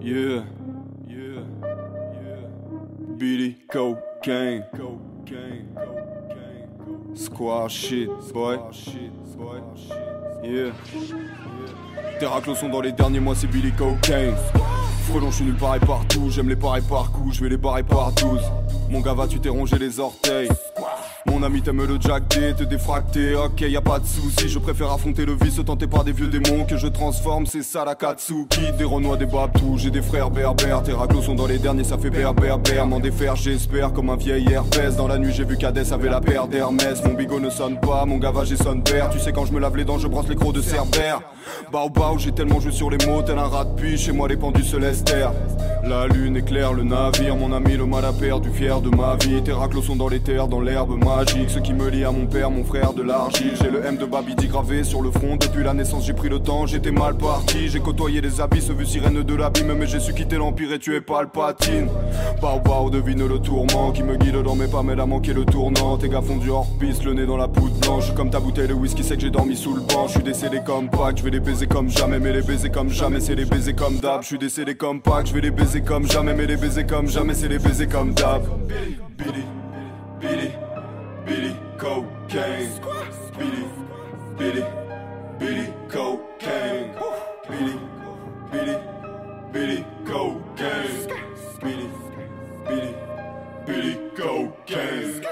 Yeah, yeah, yeah. Billy Cocaine, Square shit, boy. Yeah. Tes raclos sont dans les derniers mois, c'est Billy Cocaine. Frelon, je suis nulle part et partout. J'aime les pareils par coup, je vais les barrer par 12. Mon gars, va tu t'es rongé les orteils. Mon ami t'aime le Jack D, te défracter, ok y'a pas de soucis. Je préfère affronter le vice tenté par des vieux démons que je transforme, c'est ça la Katsuki. Des Renois, des Babtou, j'ai des frères berbères. Tes raclos sont dans les derniers, ça fait berbère. M'en défaire j'espère comme un vieil herpès. Dans la nuit j'ai vu qu'Hadès avait la paire d'Hermès. Mon bigot ne sonne pas, mon gavage sonne père. Tu sais quand je me lave les dents je brosse les crocs de Cerbère. Bao j'ai tellement joué sur les mots tel un rat de puits. Chez moi les pendus se laissent taire. La lune éclaire le navire, mon ami le mal à perdu, fier de ma vie. Tes raclos sont dans les terres, dans l'herbe magique. Ce qui me lie à mon père, mon frère de l'argile. J'ai le M de Babidi gravé sur le front. Depuis la naissance j'ai pris le temps, j'étais mal parti. J'ai côtoyé les abysses, vu sirène de l'abîme. Mais j'ai su quitter l'empire et tuer Palpatine. Bao devine le tourment qui me guide dans mes pas, mais elle a manqué le tournant. Tes gars font du hors-piste, le nez dans la poudre blanche. Comme ta bouteille de whisky, c'est que j'ai dormi sous le banc. Je suis décédé comme Pâques, je vais les baiser comme jamais. Mais les baiser comme jamais, c'est les baiser comme d'hab. Je suis décédé comme Pâques, je vais les baiser comme jamais. Mais les baiser comme jamais, c'est les baiser comme d'hab. Billy Cocaine. Billy Cocaine. Billy Cocaine. Billy Cocaine.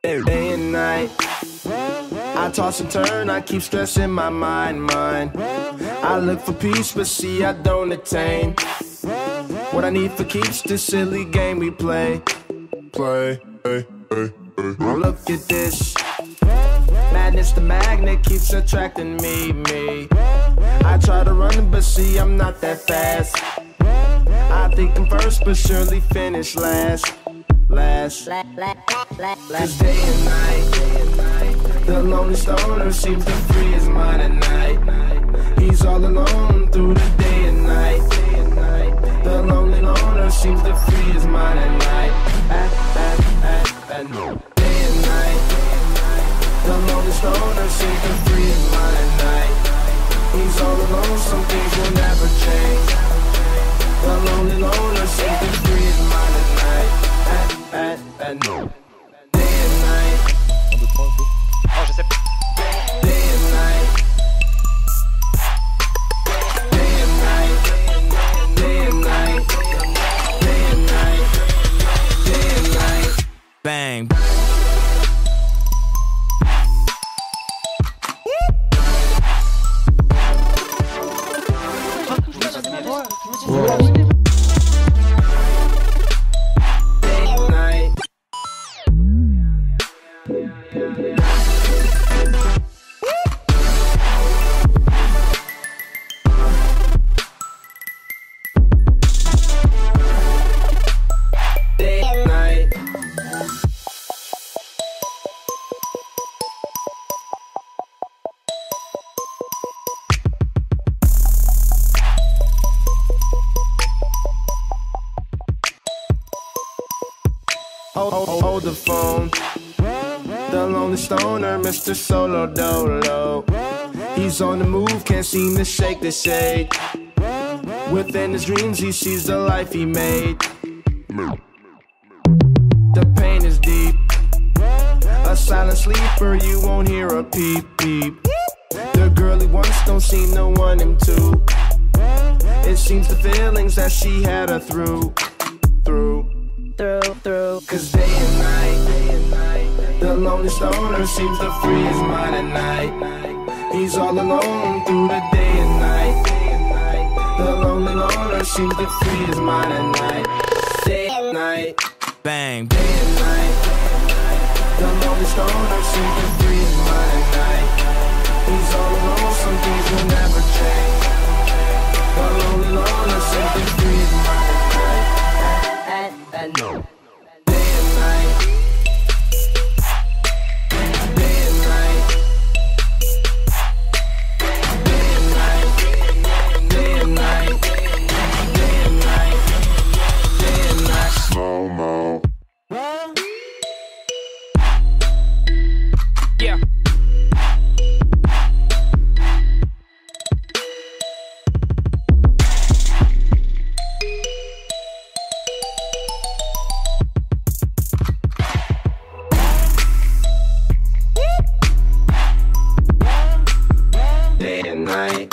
Day and night, I toss and turn, I keep stressing my mind. I look for peace, but see I don't attain what I need for keeps this silly game we play. Look at this madness, the magnet keeps attracting me. I try to run, but see I'm not that fast. I think I'm first, but surely finish last. Cause day and night, the lonely stoner seems to free his mind at night. He's all alone through the day and night. The lonely loner seems to free his mind at night. Day and night, the lonely stoner seems to free his mind at night. He's all alone, some things will never change. The lonely loner seems to free his mind at night. No. Day and night. Oh, je sais pas. Day and night. Day and night. Day and night. Day and night. Day and night. Bang. Hold the phone. The lonely stoner, Mr. Solo Dolo. He's on the move, can't seem to shake the shade. Within his dreams, he sees the life he made. The pain is deep. A silent sleeper, you won't hear a peep peep. The girl he wants don't seem to want him to. It seems the feelings that she had her through. Cause day and night, the lonely stoner seems to free his mind at night. He's all alone through the day and night. The lonely loner seems to free his mind at night. Day and night, Bang. day and night. The lonely stoner seems to free his mind at night. He's all alone, some things will never change. The lonely loner seems to free his mind at night. At night. Day and night. Day and night. Day and night. Day and night. Day and night. Day and night. Slow-mo. Yeah. Day and night.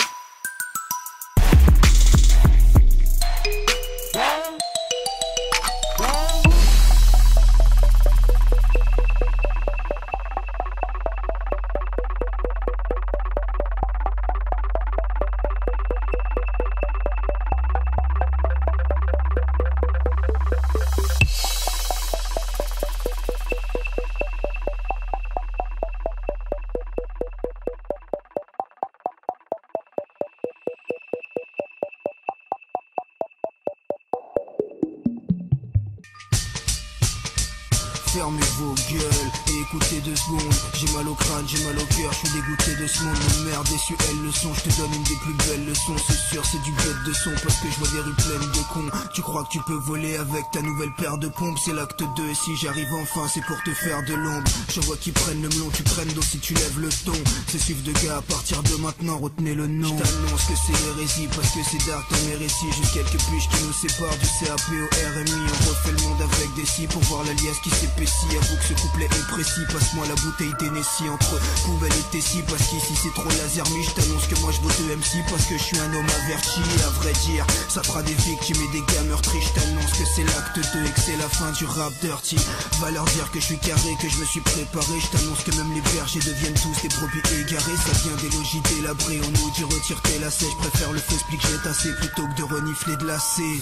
Fermez vos gueules et écoutez 2 secondes. J'ai mal au crâne, j'ai mal au cœur, je suis dégoûté de ce monde de merde. Déçu, elle leçon, je te donne une des plus belles leçons. C'est sûr, c'est du bête de son parce que je vois des rues pleines de cons. Tu crois que tu peux voler avec ta nouvelle paire de pompes? C'est l'acte 2 et si j'arrive enfin, c'est pour te faire de l'ombre. Je vois qu'ils prennent le melon, tu prennes d'eau si tu lèves le ton. C'est suivre de gars à partir de maintenant, retenez le nom. Je t'annonce que c'est l'hérésie parce que c'est dark dans mes récits. Juste quelques piges qui nous séparent du CAP au RMI. On refait le monde avec des scies pour voir l'alias qui s'épaissit. Avoue que ce couplet est précis, passe-moi la bouteille d'Hennessy entre poubelle et Tessie. Parce qu'ici c'est trop laser, mais je t'annonce que moi je vote MC parce que je suis un homme averti. Et à vrai dire, ça fera des victimes et des gars meurtris. Je t'annonce que c'est l'acte 2 et que c'est la fin du rap dirty. Va leur dire que je suis carré, que je me suis préparé. Je t'annonce que même les bergers deviennent tous des brebis égarés. Ça vient des logis délabrés, on nous dit retire tes lacets. Je préfère le faux split que j'ai tassé plutôt que de renifler de lacets.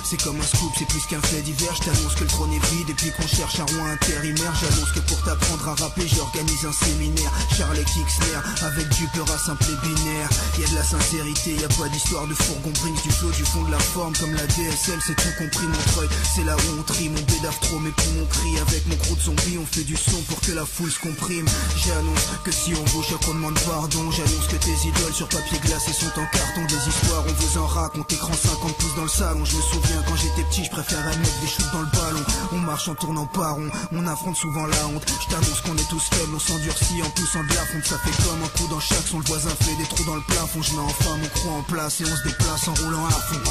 C'est comme un scoop, c'est plus qu'un fait divers. Je t'annonce que le trône est vide et puis qu'on cherche un roi intérimaire. J'annonce que pour t'apprendre à rapper, j'organise un séminaire. Charles Kixner, avec du peur à simple et binaire. Y'a de la sincérité, y'a pas d'histoire de fourgon. Brings du flow, du fond de la forme, comme la DSL, c'est tout compris. Mon treuil, c'est là où on trie. Mon bédaf trop, mes poumons crient. Avec mon crew de zombies, on fait du son pour que la foule se comprime. J'annonce que si on vaut chaque on demande pardon. J'annonce que tes idoles sur papier glacé sont en carton. Des histoires, on vous en raconte. Écran 50 pouces dans le salon. Je me souviens quand j'étais petit, je préférais mettre des shoots dans le ballon. On marche en tournant par rond, on affronte souvent la honte. Je t'annonce qu'on est tous faibles, on s'endurcit en poussant de la fonte. Ça fait comme un coup dans chaque son, le voisin fait des trous dans le plafond. Je mets enfin mon crew en place et on se déplace en roulant à fond.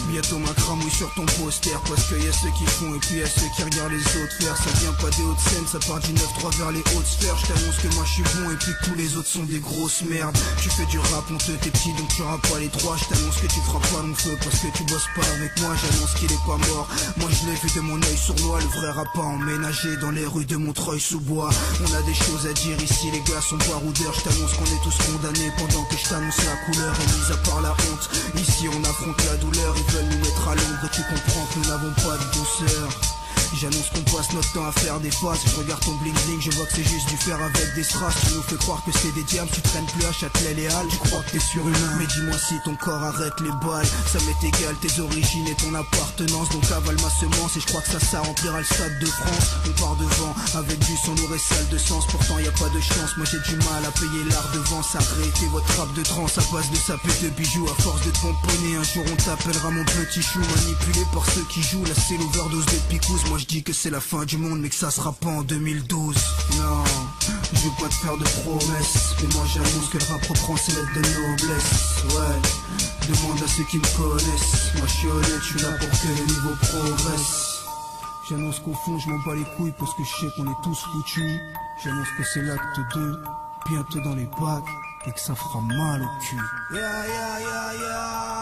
Bientôt ma cramouille sur ton poster. Parce que y'a ceux qui font et puis y'a ceux qui regardent les autres faire. Ça vient pas des hautes scènes, ça part du 9-3 vers les hautes sphères. Je t'annonce que moi je suis bon et puis que tous les autres sont des grosses merdes. Tu fais du rap honteux, t'es petit donc tu auras pas les trois. Je t'annonce que tu feras pas long feu parce que tu bosses pas avec moi. J'annonce qu'il est pas mort, moi je l'ai vu de mon œil sournois. Le vrai rap a emménagé dans les rues de Montreuil-sous-Bois. On a des choses à dire ici, les gars sont baroudeurs. Je t'annonce qu'on est tous condamnés pendant que je t'annonce la couleur. Et mise à part la honte, ici on affronte la douleur. Ils veulent nous mettre à l'ombre et tu comprends que nous n'avons pas de douceur. J'annonce qu'on passe notre temps à faire des passes. Je regarde ton bling bling, je vois que c'est juste du fer avec des strass. Tu nous fais croire que c'est des diables, tu traînes plus à Châtelet et Halles. Tu crois que t'es surhumain, mais dis-moi si ton corps arrête les balles. Ça m'est égal tes origines et ton appartenance. Donc avale ma semence et je crois que ça remplira le stade de France. On part devant avec du son lourd et sale de sens. Pourtant y a pas de chance, moi j'ai du mal à payer l'art devant. Ça arrêtez votre rap de trance à base de saper de bijoux. À force de te pomponner, un jour on t'appellera mon petit chou. Manipulé par ceux qui jouent, là c'est l'overdose de picous. Moi je dis que c'est la fin du monde mais que ça sera pas en 2012. Non, je veux pas te faire de promesses, mais moi j'annonce que le rap reprend ses lettres de noblesse. Ouais, demande à ceux qui me connaissent. Moi je suis honnête, je suis là pour que le niveau progresse. J'annonce qu'au fond je m'en bats les couilles parce que je sais qu'on est tous foutus. J'annonce que c'est l'acte 2, bientôt dans les bacs, et que ça fera mal au cul. Yeah, yeah, yeah, yeah.